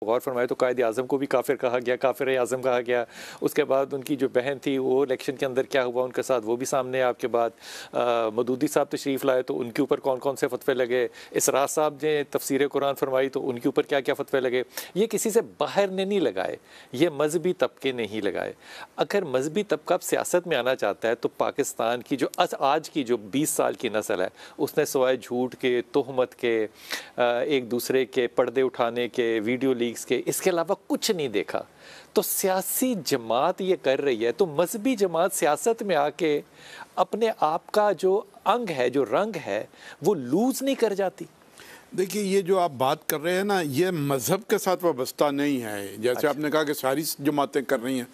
غور فرمائے تو قائد اعظم کو بھی کافر کہا گیا، کافر اعظم کہا گیا. اس کے بعد ان کی جو بہن تھی وہ الیکشن کے اندر کیا ہوا ان کے ساتھ وہ بھی سامنے. آپ کے بعد مودودی صاحب تشریف لائے تو ان کے اوپر کون کون سے فتوے لگے. اسرار صاحب نے تفسیر قرآن فرمائی تو ان کے اوپر کیا کیا فتوے لگے. یہ کسی سے باہر نے نہیں لگائے، یہ مذہبی طبقے نے ہی لگائے. اگر مذہبی طبقہ اب سیاست میں آنا چاہتا ہے تو پاکستان کی جو آج کی جو 20 سال کی نسل ہے اس نے سوائے جھوٹ کے، تہمت کے، ایک دوسرے کے پردے اٹھانے کے، ویڈیو لیکس کے، اس کے علاوہ کچھ نہیں دیکھا. تو سیاسی جماعت یہ کر رہی ہے تو مذہبی جماعت سیاست میں آ کے اپنے آپ کا جو انگ ہے، جو رنگ ہے، وہ لوز نہیں کر جاتی. دیکھیے یہ جو آپ بات کر رہے ہیں نا، یہ مذہب کے ساتھ وابستہ نہیں ہے. جیسے آپ نے کہا کہ ساری جماعتیں کر رہی ہیں،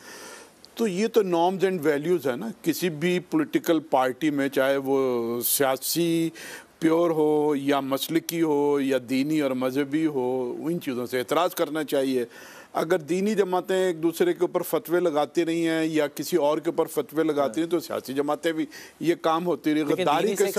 تو یہ تو نارمز اینڈ ویلیوز ہے نا. کسی بھی پولیٹیکل پارٹی میں، چاہے وہ سیاسی پیور ہو یا مسلکی ہو یا دینی اور مذہبی ہو، ان چیزوں سے اعتراض کرنا چاہیے. اگر دینی جماعتیں ایک دوسرے کے اوپر فتوے لگاتی رہی ہیں یا کسی اور کے اوپر فتوے لگاتی ہیں تو سیاسی جماعتیں بھی یہ کام ہوتی رہی. غداری کے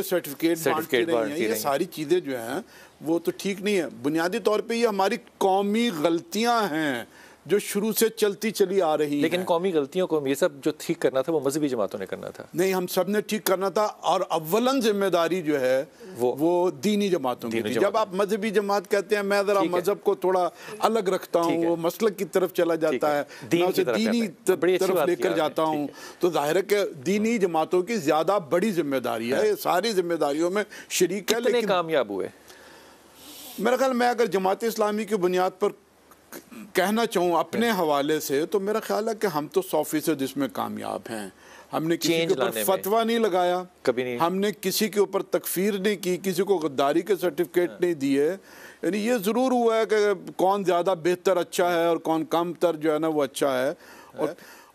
سرٹیفکیٹ بانٹتی رہی ہیں. یہ ساری چیزیں جو ہیں وہ تو ٹھیک نہیں ہے. بنیادی طور پہ یہ ہماری قومی غلطیاں ہیں جو شروع سے چلتی چلی آ رہی ہیں. لیکن قومی غلطیوں کو یہ سب جو ٹھیک کرنا تھا وہ مذہبی جماعتوں نے کرنا تھا. نہیں، ہم سب نے ٹھیک کرنا تھا. اور اولن ذمہ داری جو ہے وہ دینی جماعتوں کی تھی. جب آپ مذہبی جماعت کہتے ہیں، میں ذرا مذہب کو تھوڑا الگ رکھتا ہوں، وہ مسلک کی طرف چلا جاتا ہے، میں اسے دینی طرف لے کر جاتا ہوں، تو ظاہر ہے کہ دینی جماعتوں کی زیادہ بڑی ذمہ داری ہے. یہ ساری ذمہ داریوں میں شریک ہے. لیکن کامیاب ہوئے میرا خیال میں اگر جماعت اسلامی کی بنیاد پر کہنا چاہوں اپنے حوالے سے تو میرا خیال ہے کہ ہم تو 100% اس میں کامیاب ہیں. ہم نے کسی کے اوپر فتویٰ نہیں لگایا، ہم نے کسی کے اوپر تکفیر نہیں کی، کسی کو غداری کے سرٹیفکیٹ نہیں دیے. یعنی یہ ضرور ہوا ہے کہ کون زیادہ بہتر اچھا ہے اور کون کم تر جو ہے نا وہ اچھا ہے.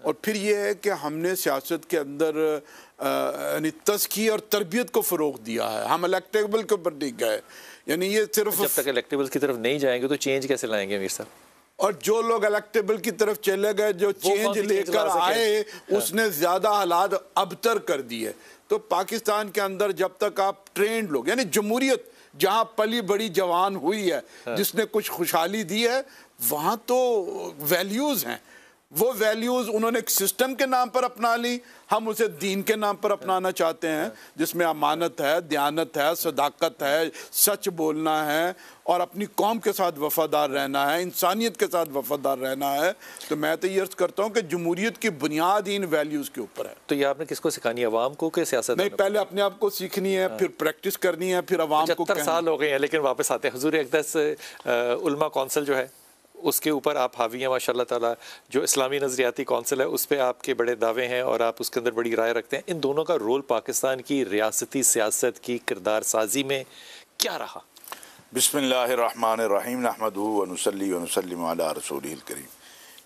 اور پھر یہ ہے کہ ہم نے سیاست کے اندر یعنی تزکیہ اور تربیت کو فروغ دیا ہے. ہم الیکٹیبل کے اوپر نہیں گئے. یعنی یہ صرف جب تک الیکٹیبل کی طرف نہیں جائیں گے تو چینج کیسے لائیں گے امیر صاحب؟ اور جو لوگ الیکٹیبل کی طرف چلے گئے، جو چینج لے کر آئے، اس نے زیادہ حالات ابتر کر دیے. تو پاکستان کے اندر جب تک آپ ٹرینڈ لوگ، یعنی جمہوریت جہاں پلی بڑی جوان ہوئی ہے، جس نے کچھ خوشحالی دی ہے، وہاں تو ویلیوز ہیں. وہ ویلیوز انہوں نے ایک سسٹم کے نام پر اپنا لی، ہم اسے دین کے نام پر اپنانا چاہتے ہیں، جس میں امانت ہے، دیانت ہے، صداقت ہے، سچ بولنا ہے اور اپنی قوم کے ساتھ وفادار رہنا ہے، انسانیت کے ساتھ وفادار رہنا ہے. تو میں تو یہ عرض کرتا ہوں کہ جمہوریت کی بنیاد ان ویلیوز کے اوپر ہے. تو یہ آپ نے کس کو سکھانی ہے، عوام کو کہ سیاست؟ نہیں، پہلے اپنے آپ کو سیکھنی ہے، پھر پریکٹس کرنی ہے، پھر عوام کو. 75 سال ہو گئے ہیں لیکن واپس آتے ہیں. حضور اقدس علماء کونسل جو ہے اس کے اوپر آپ حاوی ہیں ماشاء اللہ تعالیٰ. جو اسلامی نظریاتی کونسل ہے اس پہ آپ کے بڑے دعوے ہیں اور آپ اس کے اندر بڑی رائے رکھتے ہیں. ان دونوں کا رول پاکستان کی ریاستی سیاست کی کردار سازی میں کیا رہا؟ بسم اللہ الرحمن الرحیم، نحمدہ ونصلی ونسلم علی رسولہ الکریم.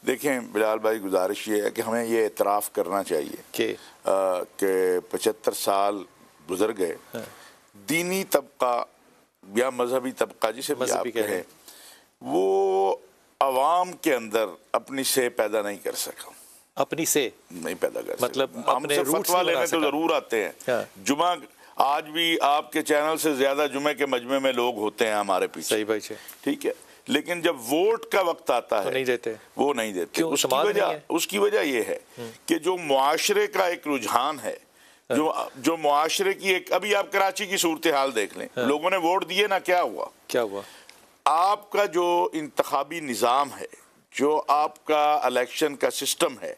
دیکھیں بلال بھائی، گزارش یہ ہے کہ ہمیں یہ اعتراف کرنا چاہیے کہ 75 سال گزر گئے، دینی طبقہ یا مذہبی طبقہ جسے بھی آپ کہیں، وہ عوام کے اندر اپنی سے پیدا نہیں کر سکا. اپنی سے نہیں پیدا کر سکا. مطلب ہم سے فتویٰ لینے تو ضرور آتے ہیں. جمعہ آج بھی آپ کے چینل سے زیادہ جمعے کے مجمع میں لوگ ہوتے ہیں ہمارے پیچھے. صحیح بھائی، ٹھیک ہے. لیکن جب ووٹ کا وقت آتا ہے نہیں دیتے، وہ نہیں دیتے. اس کی وجہ یہ ہے کہ جو معاشرے کا ایک رجحان ہے، جو معاشرے کی ایک، ابھی آپ کراچی کی صورتحال دیکھ لیں، لوگوں نے ووٹ دیے نا، کیا ہوا؟ آپ کا جو انتخابی نظام ہے، جو آپ کا الیکشن کا سسٹم ہے،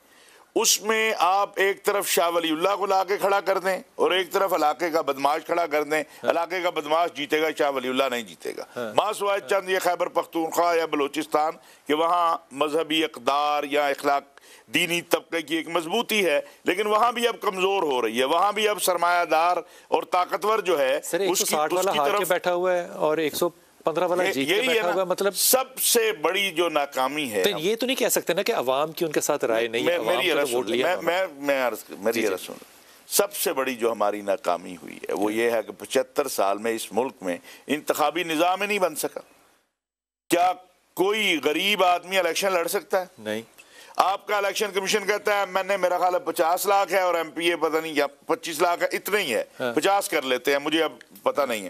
اس میں آپ ایک طرف شاہ ولی اللہ کو لا کے کھڑا کر دیں اور ایک طرف علاقے کا بدماش کھڑا کر دیں. علاقے کا بدماش جیتے گا، شاہ ولی اللہ نہیں جیتے گا. ماں سوائے چند یہ خیبر پختونخوا یا بلوچستان کہ وہاں مذہبی اقدار یا اخلاق دینی طبقے کی ایک مضبوطی ہے، لیکن وہاں بھی اب کمزور ہو رہی ہے. وہاں بھی اب سرمایہ دار اور طاقتور جو ہے 160 والا ہار کے بیٹھا ہوا ہے اور 115 والا جیت کے بیٹھا ہوا ہے. مطلب سب سے بڑی جو ناکامی ہے، یہ تو نہیں کہہ سکتے نا کہ عوام کی ان کے ساتھ رائے نہیں ہے. میری رسول سب سے بڑی جو ہماری ناکامی ہوئی ہے وہ یہ ہے کہ 75 سال میں اس ملک میں انتخابی نظام ہی نہیں بن سکا. کیا کوئی غریب آدمی الیکشن لڑ سکتا ہے؟ نہیں. آپ کا الیکشن کمیشن کہتا ہے میں نے، میرا خیال ہے 50 لاکھ ہے اور ایم پی اے پتہ نہیں یا 25 لاکھ ہے، اتنے ہی ہے، 50 کر لیتے ہیں، مجھے اب پتہ نہیں ہے.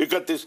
31